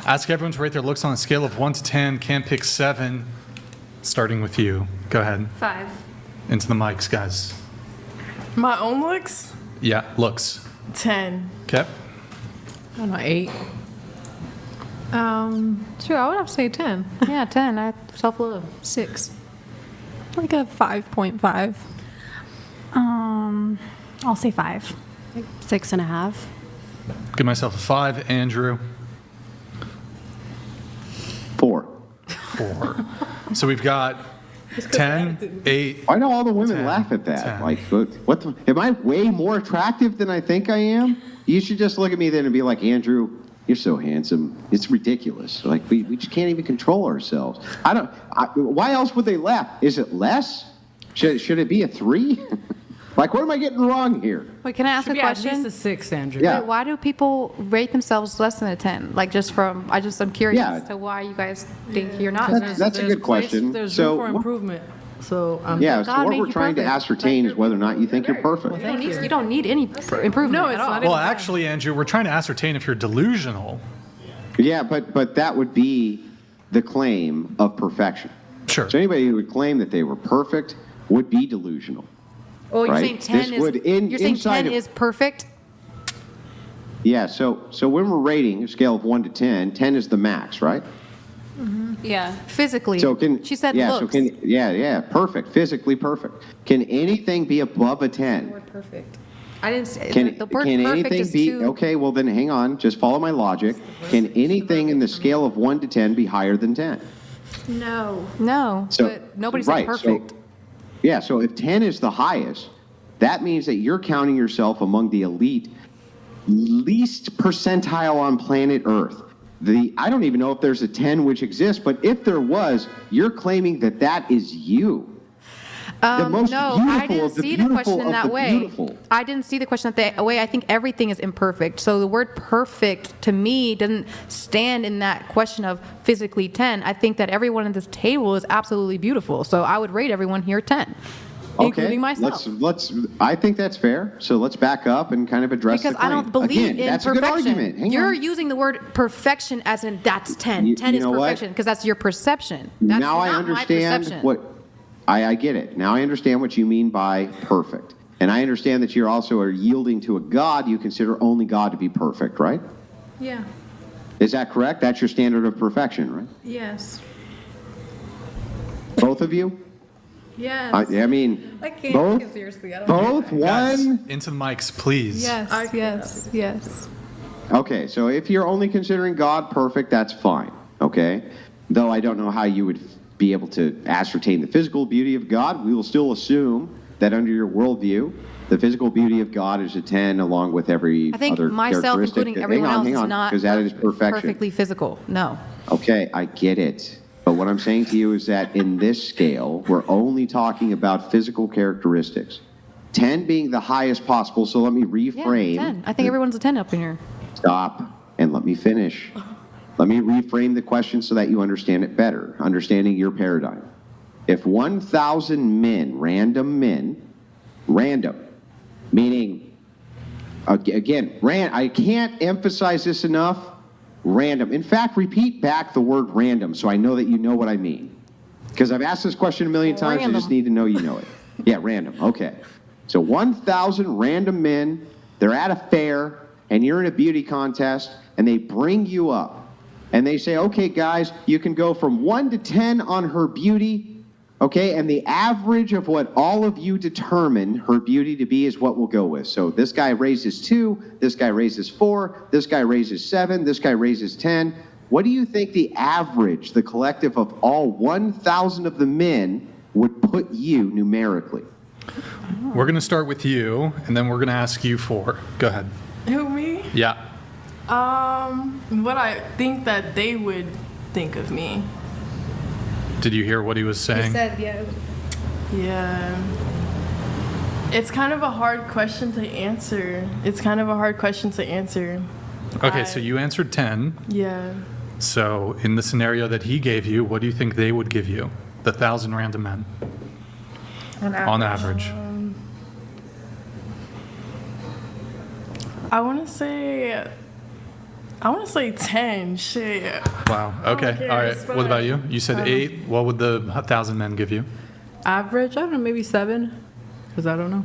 Ask everyone to rate their looks on a scale of 1 to 10. Can't pick 7. Starting with you. Go ahead. 5. Into the mics, guys. My own looks? Yeah, looks. 10. Okay. I don't know, 8. Sure, I would have to say 10. Yeah, 10. I self-love. 6. Like a 5.5. I'll say 5. 6.5. Give myself a 5. Andrew. 4. 4. So we've got 10, 8. I know all the women 10, laugh at that. 10. Like, what? Am I way more attractive than I think I am? You should just look at me then and be like, Andrew, you're so handsome. It's ridiculous. Like, we just can't even control ourselves. Why else would they laugh? Is it less? Should it be a 3? Like, what am I getting wrong here? Wait, can I ask Should a be at least question? a 6, Andrew. Yeah. Wait, why do people rate themselves less than a 10? Like, I'm curious Yeah. as to why you guys think you're not. That's a good question. There's So, room for improvement. So, Yeah, God so what made we're you trying to perfect. ascertain is whether or not you think you're perfect. You don't need any improvement No, at it's all. not. Well, actually, Andrew, we're trying to ascertain if you're delusional. Yeah, but that would be the claim of perfection. Sure. So anybody who would claim that they were perfect would be delusional. Oh, you're right? saying 10 This is would you're saying inside 10 of- is perfect? Yeah, so when we're rating a scale of 1 to 10, 10 is the max, right? Yeah. Physically. So can she said yeah, looks. so can yeah, perfect, physically perfect. Can anything be above a 10? Word perfect. I didn't say Can, the word can perfect anything is be too. okay? Well, then hang on. Just follow my logic. Can anything in the scale of 1 to 10 be higher than 10? No. No, So but nobody said right, perfect. So, yeah. So if 10 is the highest, that means that you're counting yourself among the elite, least percentile on planet Earth. I don't even know if there's a 10 which exists, but if there was, you're claiming that that is you. The most no, beautiful I didn't of the see the beautiful question in of that the way. beautiful. I didn't see the question that way. I think everything is imperfect. So the word perfect to me doesn't stand in that question of physically 10. I think that everyone at this table is absolutely beautiful. So I would rate everyone here 10, including myself. Let's. I think that's fair. So let's back up and kind of address Because the I claim. don't believe Again, in that's perfection. a good argument. Hang You're on. using the word perfection as in that's 10. You- 10 you is know what? perfection because that's your perception. That's Now I not my understand perception. what. I get it. Now I understand what you mean by perfect. And I understand that you're also are yielding to a God you consider only God to be perfect, right? Yeah. Is that correct? That's your standard of perfection, right? Yes. Both of you? Yes. I mean, I can't both, take it seriously. I don't both Guys, one. into the mics, please. Yes, yes, yes. Okay, so if you're only considering God perfect, that's fine, okay? Though I don't know how you would be able to ascertain the physical beauty of God, we will still assume that under your worldview, the physical beauty of God is a 10 along with every I think other myself, characteristic. including everyone else, hang is on, not because that is perfection. perfectly physical. No. Okay, I get it. But what I'm saying to you is that in this scale, we're only talking about physical characteristics. 10 being the highest possible, so let me Yeah, reframe. 10. I think everyone's a 10 up in here. Stop and let me finish. Let me reframe the question so that you understand it better, understanding your paradigm. If 1,000 men, random, meaning, again, I can't emphasize this enough, random. In fact, repeat back the word random so I know that you know what I mean. Because I've asked this question a million times, I just Random. need to know you know it. Yeah, random, okay. So 1,000 random men, they're at a fair, and you're in a beauty contest, and they bring you up. And they say, okay, guys, you can go from 1 to 10 on her beauty, okay? And the average of what all of you determine her beauty to be is what we'll go with. So this guy raises 2, this guy raises 4, this guy raises 7, this guy raises 10. What do you think the average, the collective of all 1,000 of the men would put you numerically? We're going to start with you, and then we're going to ask you 4. Go ahead. Who, me? Yeah. What I think that they would think of me. Did you hear what he was saying? yeah. Yeah. It's kind of a hard question to answer. Okay, so you answered 10. Yeah. So in the scenario that he gave you, what do you think they would give you? The 1,000 random men. On average. I want to say I want to say 10. Shit. Wow. Okay. care, All right. it's What about fine. you? You said 8. What would the 1,000 men give you? Average, I don't know, maybe 7. Because I don't know.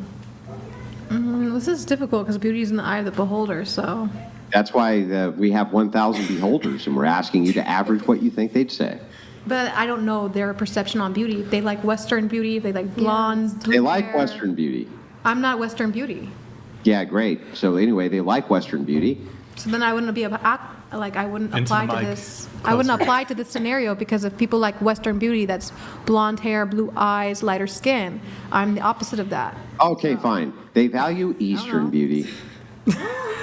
This is difficult because beauty is in the eye of the beholder, so. That's why we have 1,000 beholders, and we're asking you to average what you think they'd say. But I don't know their perception on beauty. If they like Western beauty, if they like blonde. They blue like hair. Western beauty. I'm not Western beauty. Yeah, great. So anyway, they like Western beauty. So then I wouldn't be I wouldn't Into the apply to mic. this. I wouldn't Closer. apply to this scenario because if people like Western beauty, that's blonde hair, blue eyes, lighter skin. I'm the opposite of that. Okay, fine. They value Eastern beauty.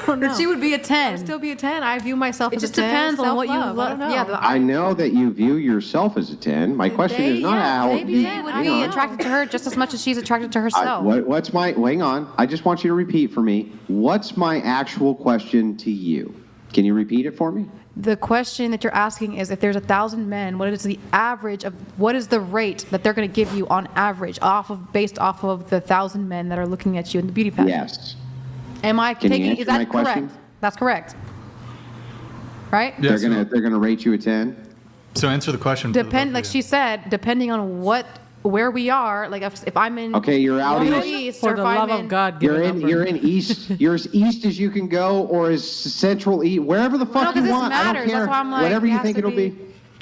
No. She would be a I 10. would still be a 10. I view myself It as just a 10. depends on what you Self-love. I don't know. love. Yeah, I know that you view yourself as a 10. My question is not how. they would hang be on. attracted to her just as much as she's attracted to herself. What's my? Hang on. I just want you to repeat for me. What's my actual question to you? Can you repeat it for me? The question that you're asking is if there's 1,000 men, what is the average of, what is the rate that they're going to give you on average based off of the 1,000 men that are looking at you in the beauty pageant? Yes. Am I Can you taking, answer is that my question? correct? That's correct. Right? Yeah, They're gonna rate you a 10. So answer the question. for the both Depend, of like you. she said, depending on where we are, like if I'm in Okay, you're out Middle east. East, For or the if I'm love of in- God, give You're a in. number. You're in east. You're as east as you can go, or as central east, wherever the No, fuck 'cause you this want. I don't matters. care. That's why I'm like, Whatever it you has think to it'll be.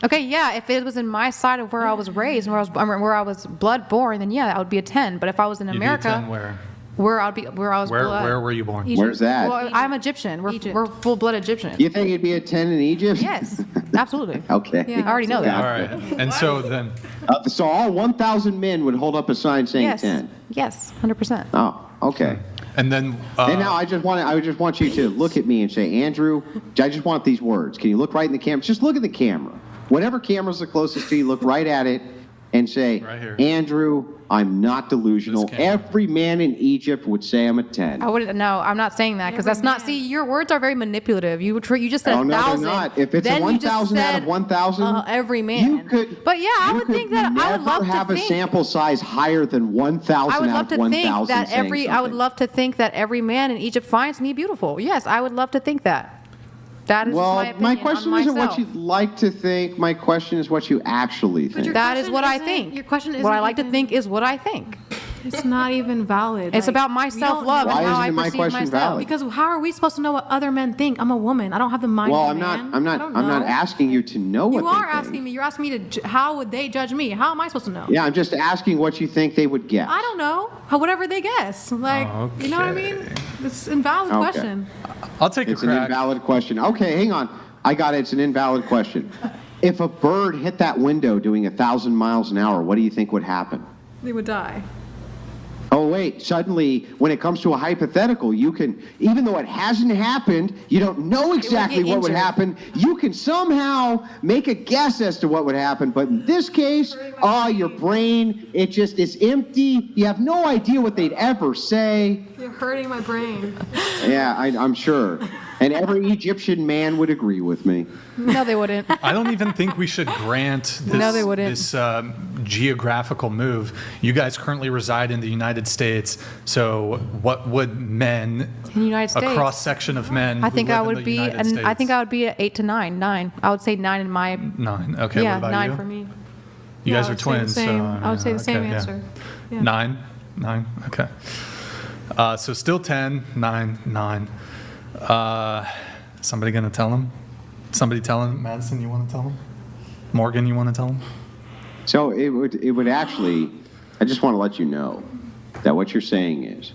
Okay, yeah, if it was in my side of where I was raised, where I was blood born, then yeah, that would be a 10. But if I was in You'd be a America, 10 where? where I was blood. Where were you born? Egypt. Where's that? Well, I'm Egyptian. Egypt. We're full blood Egyptian. You think it'd be a 10 in Egypt? Yes, absolutely. Okay. Yeah. I already know All that. right. And so then, So all 1,000 men would hold up a sign saying Yes, 10. yes, 100%. Oh, okay. and then, And now I just want you to look at me and say, Andrew, I just want these words. Can you look right in the camera? Just look at the camera. Whatever camera's the closest to you, look right at it and say, Right here. Andrew, I'm not delusional. This camera. Every man in Egypt would say I'm a 10. I wouldn't. No, I'm not saying that because that's not. See, your words are very manipulative. You just said Oh, no, they're 1,000. not. If it's a then you just 1,000 out of said, 1,000, every man. you could. But yeah, I you would could think that I would love never have to a think. sample size higher than 1,000 I would out love of to 1,000 think that saying I would something. love to think that every man in Egypt finds me beautiful. Yes, I would love to think that. That is Well, my opinion my question on isn't myself. what you'd like to think. My question is what you actually think. your That is question what I isn't- think. your question What I isn't like to even- think is what I think. It's not even valid. It's Like, about my we don't self-love Why and how I isn't my perceive question myself. valid? Because how are we supposed to know what other men think? I'm a woman. I don't have the mind Well, of a I'm not. man. I'm I not. don't I'm not know. asking you to know what You they are think. asking me. You're asking me how would they judge me? How am I supposed to know? Yeah, I'm just asking what you think they would guess. I don't know. Whatever they guess. Like, you know what I mean? Okay. It's an invalid Okay. question. I'll take It's a an crack. invalid question. Okay, hang on. I got it. It's an invalid question. If a bird hit that window doing 1,000 miles an hour, what do you think would happen? They would die. Oh, wait. Suddenly, when it comes to a hypothetical, you can, even though it hasn't happened, you don't know exactly what would injured. happen. You can somehow make a guess as to what would happen. But in this case, your brain, it's empty. You have no idea what they'd ever say. You're hurting my brain. Yeah, I'm sure. And every Egyptian man would agree with me. No, they wouldn't. I don't even think we should grant this, No, they wouldn't. this geographical move. You guys currently reside in the United States, so what would men, In the United States. a cross section of men, I who think live I in would the be, United and I States? think I would be at 8 to 9. 9. I would say 9 in my. 9. Okay, Yeah, what about 9 you? for me. You Yeah, guys I are would say the twins, same. so I would say the same okay, yeah. answer. Yeah. 9. Okay. So still 10, 9, 9. Somebody gonna tell him? Somebody tell him? Madison, you want to tell him? Morgan, you want to tell him? So it would actually, I just want to let you know that what you're saying is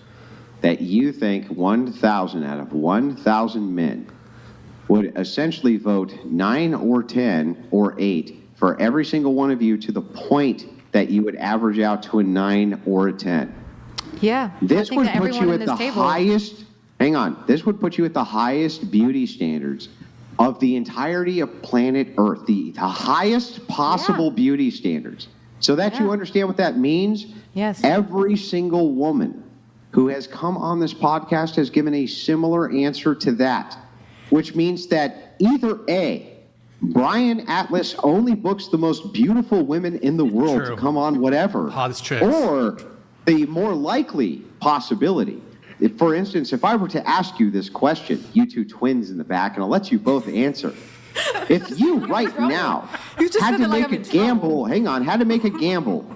that you think 1,000 out of 1,000 men would essentially vote 9 or 10 or 8 for every single one of you to the point that you would average out to a 9 or a 10. Yeah. This I think would that put everyone you in at this the table. highest, hang on, this would put you at the highest beauty standards of the entirety of planet Earth, the highest possible Yeah. beauty standards. So that you Yeah. understand what that means, Yes. every single woman who has come on this podcast has given a similar answer to that, which means that either A, Brian Atlas only books the most beautiful women in the world True. to come on whatever, Hottest chicks. or the more likely possibility for instance, if I were to ask you this question, you two twins in the back, and I'll let you both answer. If you right now You just had said to it like make I'm a in trouble. gamble, hang on, had to make a gamble,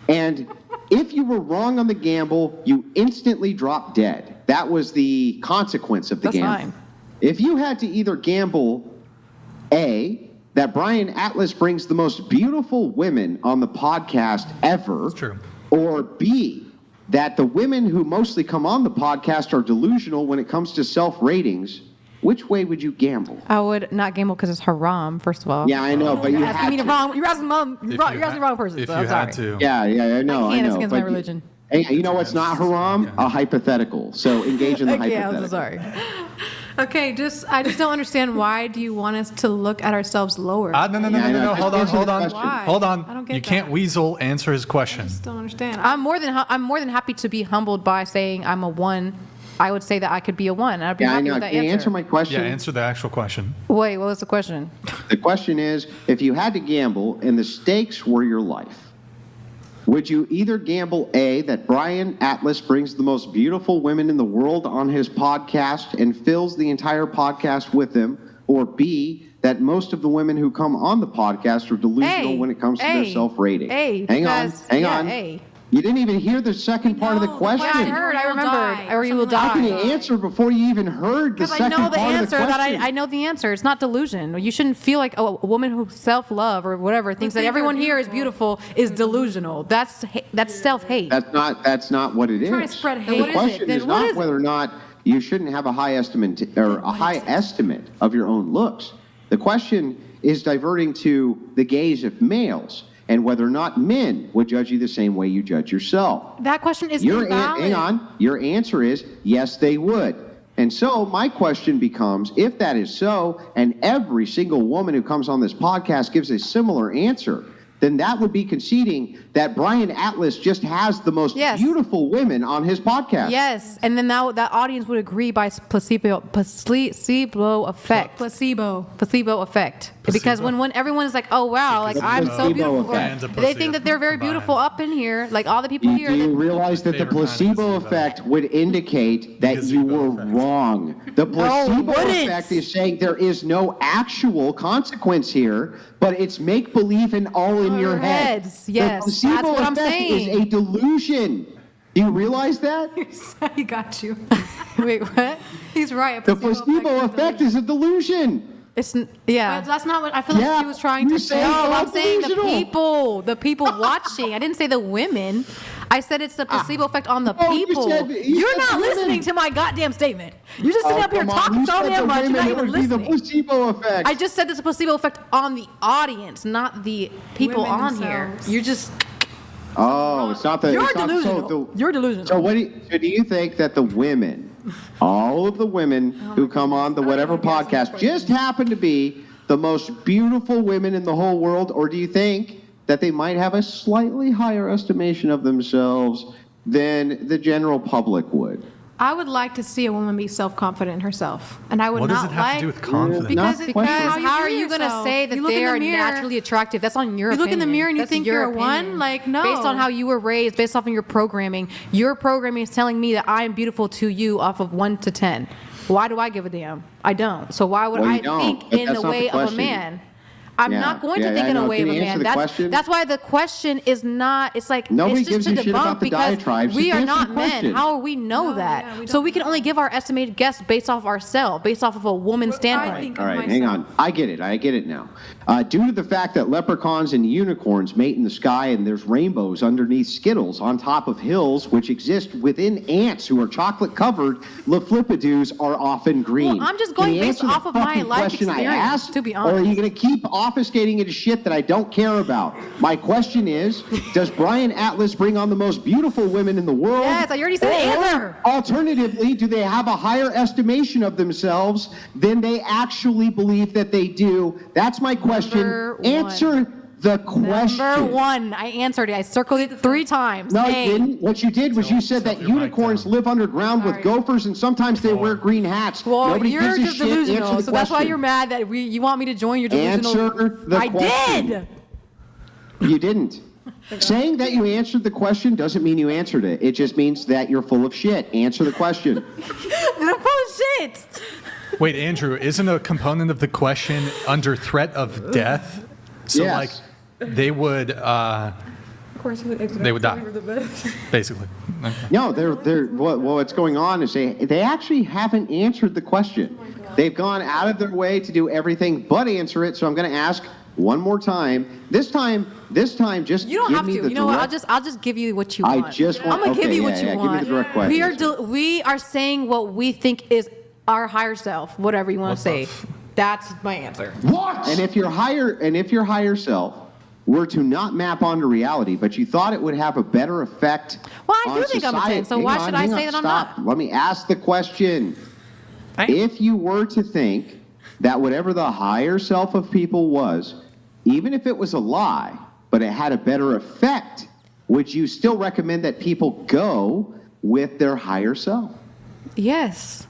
and if you were wrong on the gamble, you instantly drop dead. That was the consequence of the That's gamble. fine. If you had to either gamble, A, that Brian Atlas brings the most beautiful women on the podcast ever, That's true. or B, that the women who mostly come on the podcast are delusional when it comes to self-ratings, which way would you gamble? I would not gamble because it's haram, first of all. Yeah, I know, but you You're had asking me the to. wrong. You're asking mom. You're asking the wrong person. If so you I'm had sorry. to. Yeah, I know, I can't, it's know. against but my religion. Hey, you know what's not haram? A hypothetical. So engage in the Okay, hypothetical. I'm so sorry. Okay, I just don't understand, why do you want us to look at ourselves lower? No. Yeah, I know. Hold Just answer the on. question. Why? Hold on. I don't get You can't that. weasel answer his question. just don't understand. I'm more than happy to be humbled by saying I'm a 1. I would say that I could be a 1. I'd be Yeah, I happy know. with that Can you answer. answer my question? Yeah, answer the actual question. Wait, what was the question? The question is, if you had to gamble and the stakes were your life, would you either gamble A, that Brian Atlas brings the most beautiful women in the world on his podcast and fills the entire podcast with them, or B, that most of the women who come on the podcast are delusional when it comes to their self-rating? A, Hang on, because- hang yeah, on. A. You didn't even hear the second part of the know, the question. Yeah, I heard. I Or you'll remembered. die, Or you will How can you die. answer before you even heard the Because I second know the part answer. of the That question? I know the answer. It's not delusion. You shouldn't feel like a woman who self-love or whatever thinks that think everyone they're here is beautiful is delusional. That's self-hate. That's not what it is. trying to spread hate. The What is it? question Then is what not is it? whether or not you shouldn't have a high estimate or a high estimate of your own looks. The question is diverting to the gaze of males and whether or not men would judge you the same way you judge yourself. That question is Hang invalid. on. Your answer is yes, they would. And so my question becomes, if that is so, and every single woman who comes on this podcast gives a similar answer, then that would be conceding that Brian Atlas just has the most Yes. beautiful women on his podcast. Yes, and then that audience would agree by placebo effect. Placebo effect. Because when everyone is like, oh wow, like I'm so placebo beautiful, or effect. And a they think that they're very placebo beautiful up in here, like all the people Do here. you that- realize that the Favorite kind of placebo placebo. effect would indicate that you Gazebo were effect. wrong? The placebo wouldn't. effect is saying there is no actual consequence here, but it's make believe and all in your head. heads, yes, The placebo that's what I'm effect saying. is a delusion. Do you realize that? He got you. Wait, what? He's right. The placebo effect is a delusion. Yeah. But that's not what I feel like Yeah, he was trying you to say. said- No, I'm It's saying delusional. the people watching. I didn't say the women. I said it's the placebo effect on the Oh, you people. said- you You're said not women. listening to my goddamn statement. You're just sitting up here Come on, talking you so said damn the much. You're women, not it even would be the listening. placebo effect. I just said it's a placebo effect on the audience, not the people Women on here. themselves. You're just Oh, it's not the. you're it's not- so delusional. the- You're delusional. So do you think that the women, all of the women who come on the whatever podcast, just happen to be the most beautiful women in the whole world, or do you think that they might have a slightly higher estimation of themselves than the general public would? I would like to see a woman be self-confident in herself, and I would What does not it have like to do with confidence? because Not it- question. because How are view you going to yourself. say that You look they in the are mirror, naturally attractive? That's on your You look in the opinion. mirror and you That's think your you're a one? opinion. Like, no. Based on how you were raised, based off of your programming is telling me that I am beautiful to you off of 1 to 10. Why do I give a damn? I don't. So why would Well, you I don't, think but in that's the not the way of a question. man? I'm Yeah. not going Yeah, to think I in a know. way Can of a you answer man. the That's, question? that's why the question is not, it's like, Nobody it's just gives to a shit about debunk the because diatribes. we Just are answer not the men. question. How will we know that? yeah, we So don't we can only give our estimated guess based off of ourselves, based off of a woman's I standpoint. think All of right, hang myself. on. I get it now. Due to the fact that leprechauns and unicorns mate in the sky and there's rainbows underneath Skittles on top of hills which exist within ants who are chocolate covered, leflipidoos are often green. Well, I'm just Can going you based answer the off of my fucking life question I experience, asked, to be Or are you honest. going to keep obfuscating into shit that I don't care about? My question is, does Brian Atlas bring on the most beautiful women in the world? Yes, I already said the Or answer. Alternatively, do they have a higher estimation of themselves than they actually believe that they do? That's my question. Number one. Answer the question. Number one, I answered it. I circled it 3 times. No, A. you didn't. What you did was you said tilt that your mic unicorns down. live underground with gophers and sometimes they wear green hats. Well, Nobody you're gives a just shit. Answer delusional, the so that's why question. you're mad that you want me to join your delusional. Answer the I question. did. You didn't. Saying that you answered the question doesn't mean you answered it. It just means that you're full of shit. Answer the question. I'm full of shit. Wait, Andrew, isn't a component of the question under threat of death? So, Yes. like, they would die, basically. Okay. No, what's going on is they actually haven't answered the question. They've gone out of their way to do everything but answer it. So I'm going to ask one more time. This time, just You don't give have me to. the You know what? direct- I'll just give you what you I want. just want- I'm gonna give okay, you what yeah, you yeah, give me want. the direct question. We are saying what we think is our higher self, whatever you want to say. That's my answer. What? And if your higher self were to not map onto reality, but you thought it would have a better effect Well, I on do think I'm a 10, society- so why should I say that I'm stop. not? Let me ask the question. If you were to think that whatever the higher self of people was, even if it was a lie, but it had a better effect, would you still recommend that people go with their higher self? Yes.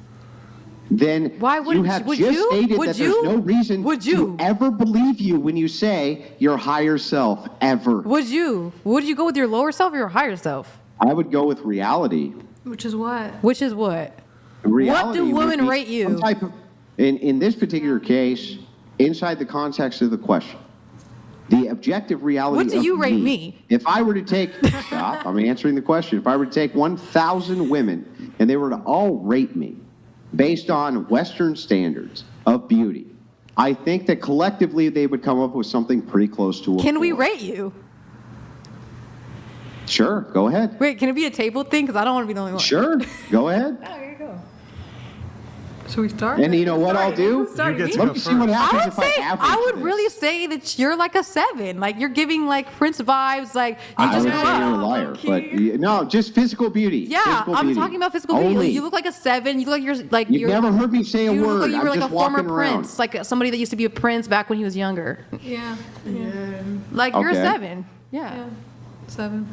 Then Why you wouldn't have would just you? stated Would that you? there's no reason Would you? to ever believe you when you say your higher self, ever. Would you go with your lower self or your higher self? I would go with reality. Which is what? Which is what? Reality do would women be rate you? some type of, in this particular case, inside the context of the question, the objective reality What do of you rate me? If I were to take, stop, I'm answering the question. If I were to take 1,000 women and they were to all rate me based on Western standards of beauty, I think that collectively they would come up with something pretty close to a Can we 4. rate you? Sure, go ahead. Wait, can it be a table thing? Because I don't want to be the only one. Sure, go ahead. So we start? And you know what I'll do? You get to Let go me see what first. happens I would if say, I average I would this. really say that you're like a 7. Like you're giving like Prince vibes. Like you I just would grew say you're a up. liar, but no, just physical beauty. Yeah, Physical I'm beauty. talking about physical beauty. Only. Like, you look like a 7. You look like You've you're never heard me say a you word. look like you I'm were like just a former walking around. prince, like somebody that used to be a prince back when he was younger. Yeah. Like you're a Okay. 7. Yeah. Yeah. 7.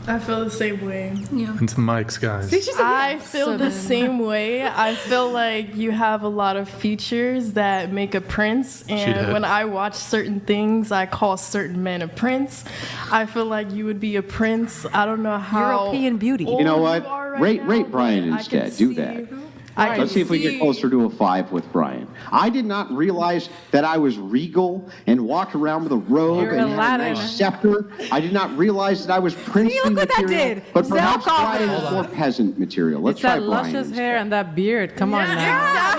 I feel the same way. Yeah. Into the mics, guys. I feel the same way. I feel like you have a lot of features that make a prince, did. and when I watch certain things, I call certain men a prince. I feel like you would be a prince. I don't know how European beauty. old You know what? are right Rate now, Brian but I can instead. Do see- that. I can Let's see if we get closer to a 5 with Brian. I did not realize that I was regal and walked around with a robe You're and had a Aladdin. nice scepter. I did not realize that I was princely look what that material. did. But perhaps Brian Self-confidence. is more peasant material. Let's It's try that Brian luscious hair instead. and that beard. Come on now.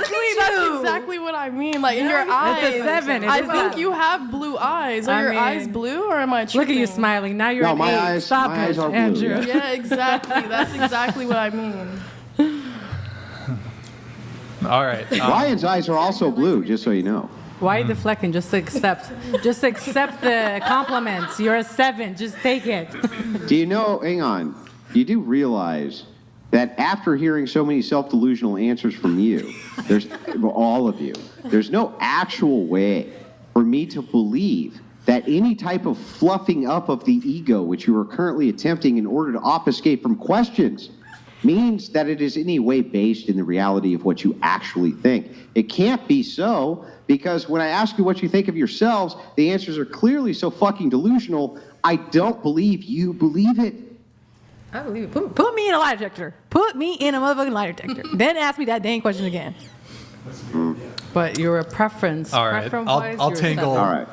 Exactly. That's exactly what I mean. Like in your eyes. It's a 7. It I is think that. you have blue eyes. Are I your mean, eyes blue, or am I tripping? Look at you smiling. Now you're No, an my 8. eyes- Stop my it, eyes are blue, Andrew. yeah. Yeah, exactly. That's exactly what I mean. All right. Brian's eyes are also blue, just so you know. Why are you deflecting? Just accept the compliments. You're a 7. Just take it. Do you know, hang on, you do realize that after hearing so many self-delusional answers from you, all of you, there's no actual way for me to believe that any type of fluffing up of the ego, which you are currently attempting in order to obfuscate from questions, means that it is in any way based in the reality of what you actually think. It can't be so, because when I ask you what you think of yourselves, the answers are clearly so fucking delusional, I don't believe you believe it. I believe it. Put me in a lie detector. Put me in a motherfucking lie detector. Then ask me that dang question again. But you're a preference. All right. Preference-wise, I'll you're a tangle. 7. All right.